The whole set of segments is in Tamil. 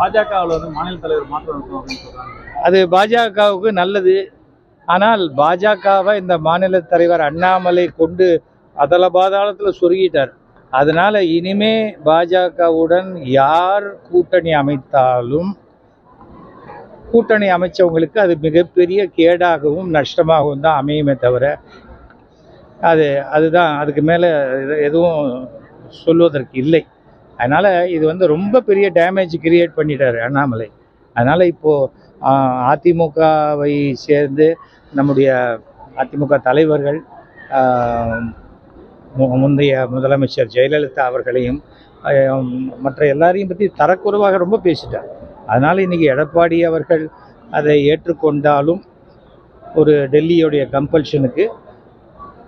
பாஜகவில் வந்து மாநில தலைவர் மாற்றம் இருக்கும் அப்படின்னு சொல்றாங்க. அது பாஜகவுக்கு நல்லது. ஆனால் பாஜகவை இந்த மாநில தலைவர் அண்ணாமலை கொண்டு அதல பாதாளத்தில் சொருகிட்டார். அதனால இனிமே பாஜகவுடன் யார் கூட்டணி அமைத்தாலும் கூட்டணி அமைச்சவங்களுக்கு அது மிகப்பெரிய கேடாகவும் நஷ்டமாகவும் தான் அமையுமே தவிர அதுதான் அதுக்கு மேலே எதுவும் சொல்வதற்கு இல்லை. அதனால் இது வந்து ரொம்ப பெரிய டேமேஜ் கிரியேட் பண்ணிட்டார் அண்ணாமலை. அதனால் இப்போது அதிமுகவை சேர்ந்து நம்முடைய அதிமுக தலைவர்கள் முந்தைய முதலமைச்சர் ஜெயலலிதா அவர்களையும் மற்ற எல்லாரையும் பற்றி தரக்குறைவாக ரொம்ப பேசிட்டார். அதனால் இன்றைக்கி எடப்பாடி அவர்கள் அதை ஏற்றுக்கொண்டாலும் ஒரு டெல்லியுடைய கம்பல்ஷனுக்கு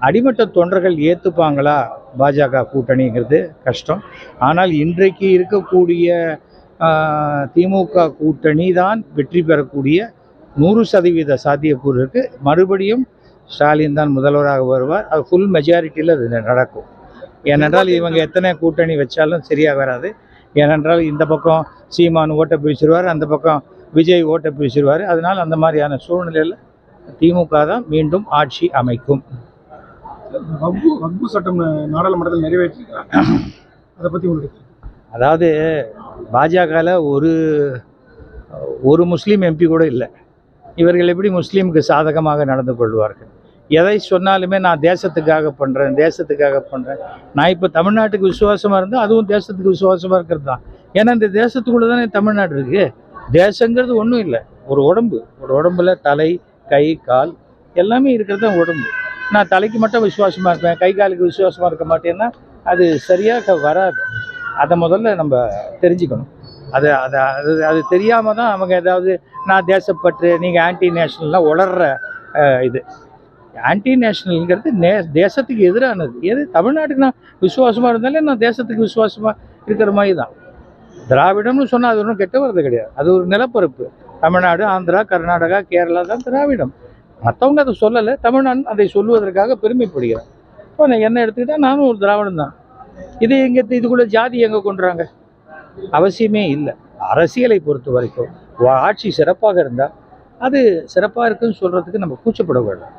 அடிமட்ட தொண்டர்கள் ஏற்றுப்பாங்களா பாஜக கூட்டணிங்கிறது கஷ்டம். ஆனால் இன்றைக்கு இருக்கக்கூடிய திமுக கூட்டணி தான் வெற்றி பெறக்கூடிய 100% சாத்தியக்கூறு இருக்குது. மறுபடியும் ஸ்டாலின் தான் முதல்வராக வருவார். அது ஃபுல் மெஜாரிட்டியில் அது நடக்கும். ஏனென்றால் இவங்க எத்தனை கூட்டணி வச்சாலும் சரியாக வராது. ஏனென்றால் இந்த பக்கம் சீமான் ஓட்டை பிரிச்சிருவார், அந்த பக்கம் விஜய் ஓட்டை பிரிச்சிருவார். அதனால் அந்த மாதிரியான சூழ்நிலையில் திமுக தான் மீண்டும் ஆட்சி அமைக்கும். வக்பு சட்டம் நாடாளுமன்றத்தில் நிறைவேற்றிருக்காங்க, அதை பற்றி உங்களுக்கு? அதாவது பாஜகவில் ஒரு முஸ்லீம் எம்பி கூட இல்லை. இவர்கள் எப்படி முஸ்லீமுக்கு சாதகமாக நடந்து கொள்வார்கள்? எதை சொன்னாலுமே நான் தேசத்துக்காக பண்ணுறேன். நான் இப்போ தமிழ்நாட்டுக்கு விசுவாசமாக இருந்தால் அதுவும் தேசத்துக்கு விசுவாசமாக இருக்கிறது தான். ஏன்னா இந்த தேசத்துக்குள்ளே தானே தமிழ்நாடு இருக்குது. தேசங்கிறது ஒன்றும் இல்லை, ஒரு உடம்புல தலை, கை, கால் எல்லாமே இருக்கிறது தான் உடம்பு. நான் தலைக்கு மட்டும் விசுவாசமாக இருப்பேன், கை காலுக்கு விசுவாசமாக இருக்க மாட்டேன்னா அது சரியாக வராது. அதை முதல்ல நம்ம தெரிஞ்சுக்கணும். அது தெரியாமல் தான் அவங்க ஏதாவது நான் தேசப்பற்று, நீங்கள் ஆன்டி நேஷனல்லாம் உளர்ற இது ஆன்டி நேஷனல்ங்கிறது தேசத்துக்கு எதிரானது. தமிழ்நாட்டுக்கு நான் விசுவாசமாக இருந்தாலே நான் தேசத்துக்கு விசுவாசமாக இருக்கிற மாதிரி தான். திராவிடம்னு சொன்னால் அது ஒன்றும் கெட்ட வரது கிடையாது. அது ஒரு நிலப்பரப்பு. தமிழ்நாடு, ஆந்திரா, கர்நாடகா, கேரளா தான் திராவிடம். மற்றவங்க அதை சொல்லலை, தமிழ்நாடு அதை சொல்லுவதற்காக பெருமைப்படுகிறேன். இப்போ நான் என்ன எடுத்துக்கிட்டால் நானும் ஒரு திராவிடம் தான். இதுக்குள்ளே ஜாதி எங்கே கொண்டுறாங்க? அவசியமே இல்லை. அரசியலை பொறுத்த வரைக்கும் ஆட்சி சிறப்பாக இருந்தால் அது சிறப்பாக இருக்குன்னு சொல்கிறதுக்கு நம்ம கூச்சப்பட வேண்டாம்.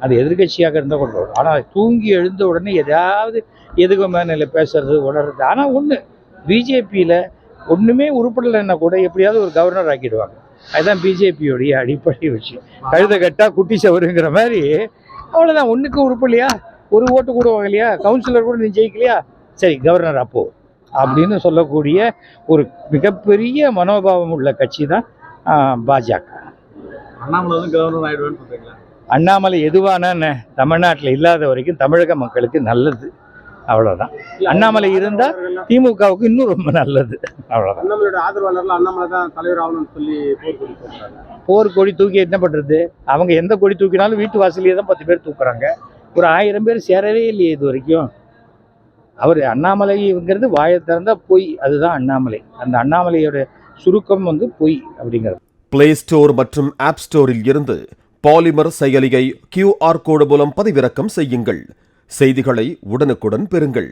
அது எதிர்கட்சியாக இருந்தால் கொண்டு வரும். ஆனால் தூங்கி எழுந்த உடனே எதாவது எதுக்கு மேலே பேசுறது, உணர்றது. ஆனால் ஒன்று, பிஜேபியில் ஒன்றுமே உருப்படலைன்னா கூட எப்படியாவது ஒரு கவர்னர் ஆக்கிடுவாங்க. அதுதான் பிஜேபியோடைய அடிப்படை விஷயம். கழுத கட்டா குட்டி சவருங்கிற மாதிரி அவ்வளோதான். ஒன்றுக்கு உருப்படலையா, ஒரு ஓட்டு கூட வாங்கலையா, கவுன்சிலர் கூட நீ ஜெயிக்கலையா, சரி கவர்னர் அப்போ அப்படின்னு சொல்லக்கூடிய ஒரு மிகப்பெரிய மனோபாவம் உள்ள கட்சி தான் பாஜக. அண்ணாமலை வந்து கவர்னர் ஆயிடுவேன்னு சொல்றீங்களா? அண்ணாமலை எதுவான தமிழ்நாட்டில் இல்லாத வரைக்கும் தமிழக மக்களுக்கு நல்லது. அவ்வளோதான். அண்ணாமலை இருந்தால் திமுகவுக்கு இன்னும் ரொம்ப நல்லது. அவ்வளோதான். அண்ணாமலையோட ஆதரவாளர்கள் அண்ணாமலை தான் தலைவர் ஆகணும்னு சொல்லி போர் கொடி தூக்கி என்ன பண்ணுறது? அவங்க எந்த கொடி தூக்கினாலும் வீட்டு வாசலையே தான் 10 பேர் தூக்குறாங்க. ஒரு 1000 பேர் சேரவே இல்லையே இது வரைக்கும். அவர் அண்ணாமலைங்கிறது வாயை திறந்தா பொய். அதுதான் அண்ணாமலை. அந்த அண்ணாமலையோட சுருக்கம் வந்து பொய் அப்படிங்கிறது. பிளே ஸ்டோர் மற்றும் ஆப் ஸ்டோரில் இருந்து பாலிமர் செயலியை QR கோடு மூலம் பதிவிறக்கம் செய்யுங்கள். செய்திகளை உடனுக்குடன் பெறுங்கள்.